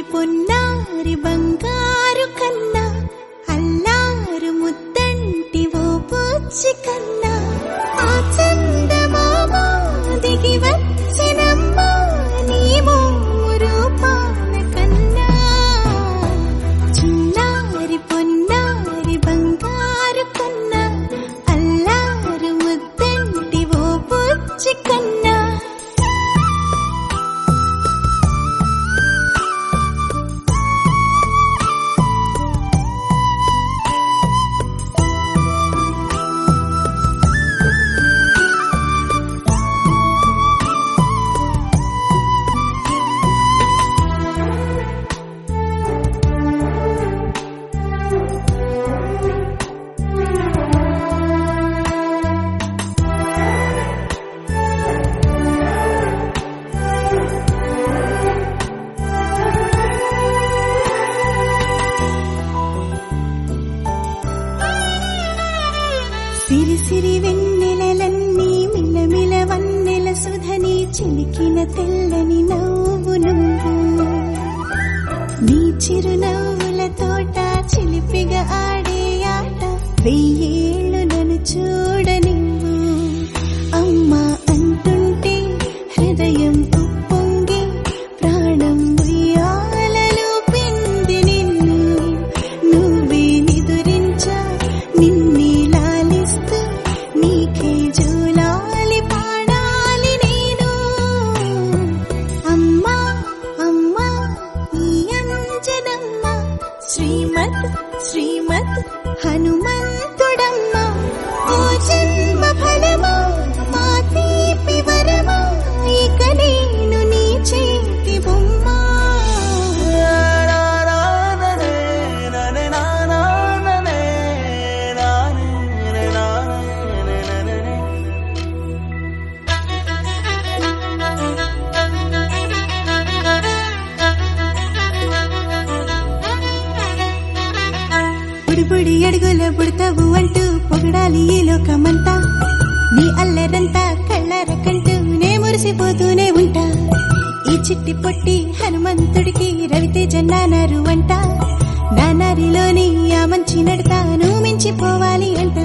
చిన్నారి పొన్నారి బంగారు కన్నా అల్లారు ముద్దంటి ఓ పూచి కన్నా ఆ చందమామ దిగి వచ్చినమ్మా నీ రూపాన కన్నా చిన్నారి పొన్నారి బంగారు కన్నా అల్లారు ముద్దంటి ఓ పూచి కన్నా సిరి సిరి వెన్నెలలన్నీ మిలమిల వన్నెల సుధని చిలికిన తెల్లని నవ్వు నువ్వు నీ చిరునవ్వుల తోట చిలిపిగా ఆడే ఆట వెయ్యేళ్ళు నన్ను చూడనివ్వు అమ్మా అంటుంటే హృదయం ఉప్పొంగి ప్రాణం ఉయ్యాలలో పిండి నిన్ను నువ్వే నిదురించా నిన్నే నీకే జోలాలి పాడాలి నేను అమ్మా అమ్మా ఈ అంజనమ్మ శ్రీమత్ శ్రీమత్ హనుమంతుడమ్మ ఓ జన్మ ఫలమా మా తీపి వరమా ఇక నేను నీ చేతి బొమ్మ బుడి అడుగుల బుడతావు అంటూ పొగడాలి ఈ లోకమంతా నీ అల్లరంతా కళ్ళారకంటూ నే మురిసిపోతూనే ఉంటా ఈ చిట్టి పొట్టి హనుమంతుడికి రవితేజ నానారు అంట నానారిలోని ఆ మంచి నడతా నువ్వు మించిపోవాలి అంట